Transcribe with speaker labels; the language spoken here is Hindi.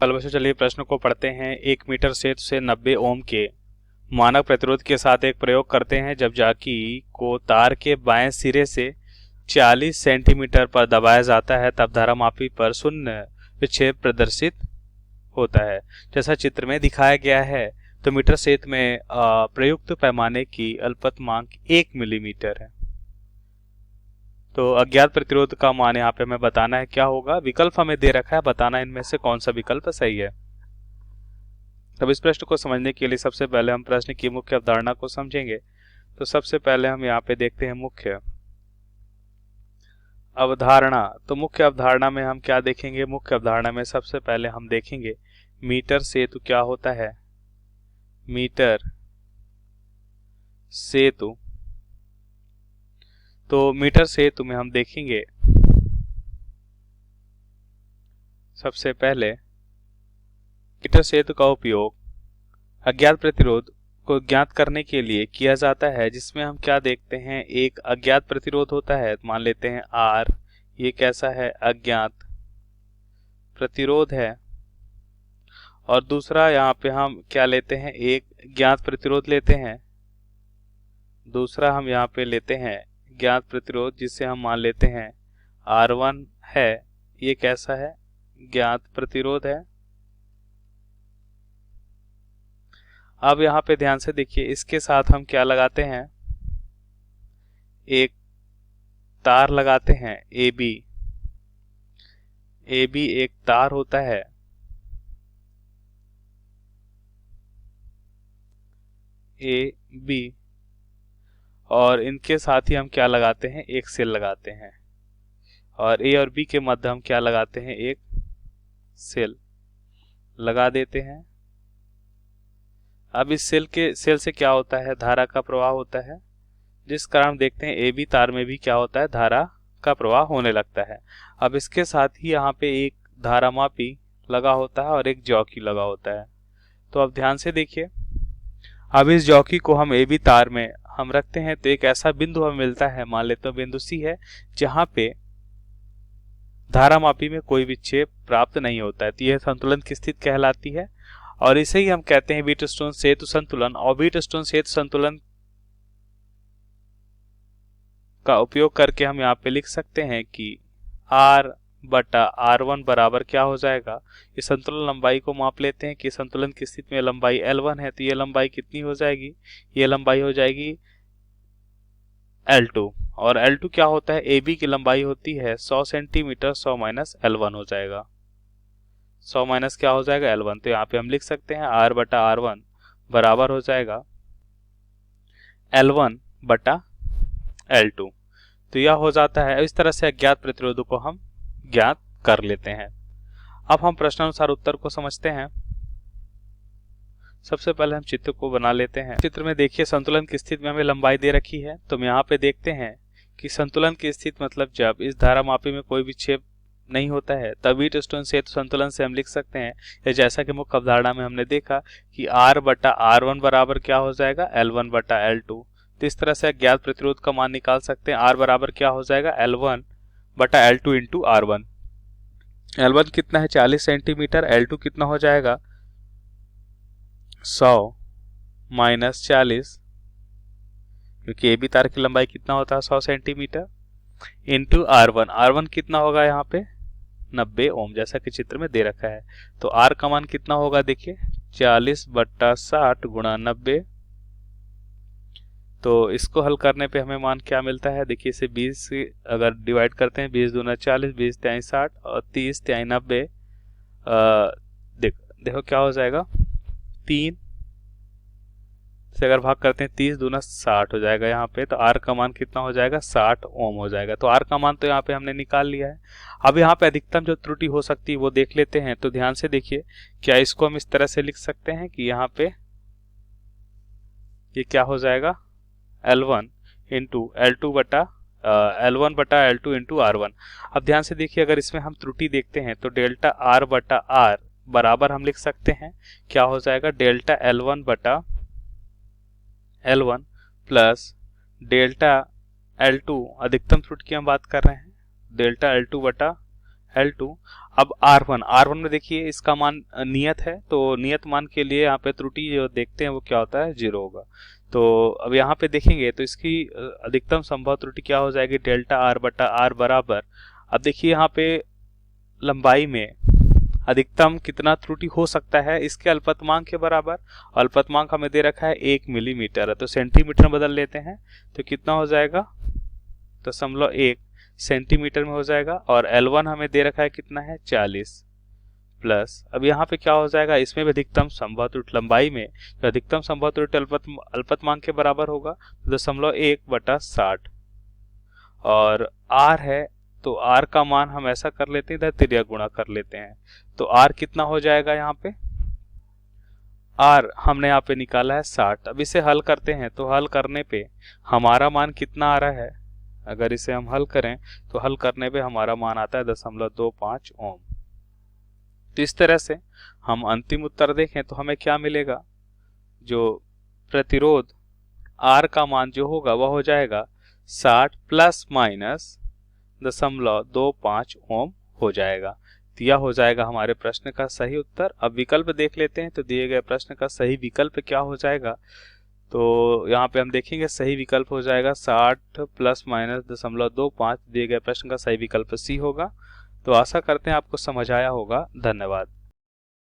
Speaker 1: चलो बच्चों, चलिए प्रश्न को पढ़ते हैं। 1 मीटर से 90 ओम के मानक प्रतिरोध के साथ एक प्रयोग करते हैं। जब जाकी को तार के बाएं सिरे से 40 सेंटीमीटर पर दबाया जाता है तब धारामापी पर शून्य विक्षेप प्रदर्शित होता है, जैसा चित्र में दिखाया गया है। तो मीटर सेत में प्रयुक्त पैमाने की अल्पतमांक 1 मिलीमीटर है। तो अज्ञात प्रतिरोध का मान यहाँ पे हमें बताना है क्या होगा। विकल्प हमें दे रखा है, बताना इनमें से कौन सा विकल्प सही है। तब इस प्रश्न को समझने के लिए सबसे पहले हम प्रश्न की मुख्य अवधारणा को समझेंगे। तो सबसे पहले हम यहाँ पे देखते हैं मुख्य अवधारणा। तो मुख्य अवधारणा में हम क्या देखेंगे? मुख्य अवधारणा में सबसे पहले हम देखेंगे मीटर सेतु क्या होता है। मीटर सेतु, तो मीटर सेतु में हम देखेंगे सबसे पहले मीटर सेतु का उपयोग अज्ञात प्रतिरोध को ज्ञात करने के लिए किया जाता है, जिसमें हम क्या देखते हैं, एक अज्ञात प्रतिरोध होता है, मान लेते हैं R। ये कैसा है? अज्ञात प्रतिरोध है। और दूसरा यहाँ पे हम क्या लेते हैं, एक ज्ञात प्रतिरोध लेते हैं। दूसरा हम यहाँ पे लेते हैं ज्ञात प्रतिरोध, जिसे हम मान लेते हैं R1 है। ये कैसा है? ज्ञात प्रतिरोध है। अब यहाँ पे ध्यान से देखिए, इसके साथ हम क्या लगाते हैं, एक तार लगाते हैं AB। AB एक तार होता है। AB, और इनके साथ ही हम क्या लगाते हैं, एक सेल लगाते हैं। और A और B के मध्य हम क्या लगाते हैं, एक सेल लगा देते हैं। अब इस सेल से क्या होता है, धारा का प्रवाह होता है, जिस कारण देखते हैं AB तार में भी क्या होता है, धारा का प्रवाह होने लगता है। अब इसके साथ ही यहाँ पे एक धारामापी लगा होता है और एक जॉकी लगा होता है। तो अब ध्यान से देखिए, अब इस जॉकी को हम AB तार में हम रखते हैं, तो एक ऐसा बिंदु हमें मिलता है, मान लेते हैं बिंदु C है, जहां पे धारामापी में कोई विक्षेप प्राप्त नहीं होता है। तो यह संतुलन की स्थिति कहलाती है, और इसे ही हम कहते हैं व्हीटस्टोन सेतु संतुलन। और व्हीटस्टोन सेतु संतुलन का उपयोग करके हम यहाँ पे लिख सकते हैं कि R/R1 बराबर क्या हो जाएगा। ये संतुलन लंबाई को माप लेते हैं कि संतुलन की स्थिति में लंबाई L1 है, तो ये लंबाई कितनी हो जाएगी, ये लंबाई हो जाएगी L2। और L2 क्या होता है, AB की लंबाई होती है 100 सेंटीमीटर, 100 माइनस L1 हो जाएगा। 100 माइनस क्या हो जाएगा, L1। तो यहाँ पे हम लिख सकते हैं R/R1 बराबर हो जाएगा L1/L2। तो यह हो जाता है। इस तरह से अज्ञात प्रतिरोधों को हम ज्ञात कर लेते हैं। अब हम प्रश्नानुसार उत्तर को समझते हैं। सबसे पहले हम चित्र को बना लेते हैं। चित्र में देखिए, संतुलन की स्थिति में हमें लंबाई दे रखी है। तो हम यहाँ पे देखते हैं कि संतुलन की स्थिति मतलब जब इस धारामापी में कोई विक्षेप नहीं होता है, तब व्हीटस्टोन सेतु संतुलन से हम लिख सकते हैं, या जैसा कि मुख्य अवधारणा में हमने देखा कि R/R1 बराबर क्या हो जाएगा, L1/L2। तो इस तरह से अज्ञात प्रतिरोध का मान निकाल सकते हैं। R बराबर क्या हो जाएगा, L1/L2 इंटू R1। L1 कितना है, 40 सेंटीमीटर। L2 कितना हो जाएगा, 100 माइनस 40, क्योंकि AB तार की लंबाई कितना होता है, 100 सेंटीमीटर, इंटू R1। R1 कितना होगा यहाँ पे, 90 ओम, जैसा कि चित्र में दे रखा है। तो R का मान कितना होगा, देखिए 40/60 गुणा 90। तो इसको हल करने पे हमें मान क्या मिलता है, देखिए इसे 20 से अगर डिवाइड करते हैं, 20 दूना 40, 20 तिहाई 60 और 30 तिहाई 90। देखो क्या हो जाएगा, 3 से अगर भाग करते हैं, 30 दूना 60 हो जाएगा यहाँ पे। तो R का मान कितना हो जाएगा, 60 ओम हो जाएगा। तो R का मान तो यहाँ पे हमने निकाल लिया है। अब यहाँ पे अधिकतम जो त्रुटि हो सकती है वो देख लेते हैं। तो ध्यान से देखिए, क्या इसको हम इस तरह से लिख सकते हैं कि यहाँ पे ये क्या हो जाएगा, L1 into L1/L2 into R1। अब ध्यान से देखिए, अगर इसमें हम त्रुटि देखते हैं तो डेल्टा R/R बराबर हम लिख सकते हैं, क्या हो जाएगा, delta L1/L1 plus delta L2, अधिकतम त्रुटि की हम बात कर रहे हैं, डेल्टा L2/L2 L2। अब R1 में देखिए इसका मान नियत है, तो नियत मान के लिए यहाँ पे त्रुटि जो देखते हैं वो क्या होता है, 0 होगा। तो अब यहाँ पे देखेंगे तो इसकी अधिकतम संभव त्रुटि क्या हो जाएगी, डेल्टा आर बटा आर बराबर, अब देखिए यहाँ पे लंबाई में अधिकतम कितना त्रुटि हो सकता है, इसके अल्पतमांक के बराबर। अल्पतमांक हमें दे रखा है 1 मिलीमीटर है, तो सेंटीमीटर में बदल लेते हैं तो कितना हो जाएगा, 0.1 सेंटीमीटर में हो जाएगा। और L1 हमें दे रखा है कितना है, 40 प्लस, अब यहाँ पे क्या हो जाएगा, इसमें भी अधिकतम संभव त्रुटि लंबाई में जो अधिकतम संभव त्रुटि अल्पतमांक के बराबर होगा, 0.1/60। और R है तो R का मान हम ऐसा कर लेते हैं, इधर त्रिज्या गुणा कर लेते हैं, तो R कितना हो जाएगा, यहाँ पे R हमने यहाँ पे निकाला है 60। अब इसे हल करते हैं तो हल करने पे हमारा मान कितना आ रहा है, अगर इसे हम हल करें तो हल करने पे हमारा मान आता है 0.25 ओम। तो इस तरह से हम अंतिम उत्तर देखें तो हमें क्या मिलेगा, जो प्रतिरोध R का मान जो होगा वह हो जाएगा 60 प्लस माइनस 0.25 ओम हो जाएगा। तो यह हो जाएगा हमारे प्रश्न का सही उत्तर। अब विकल्प देख लेते हैं तो दिए गए प्रश्न का सही विकल्प क्या हो जाएगा, तो यहाँ पे हम देखेंगे सही विकल्प हो जाएगा 60 प्लस माइनस 0.25, दिए गए प्रश्न का सही विकल्प सी होगा। तो आशा करते हैं आपको समझ आया होगा। धन्यवाद।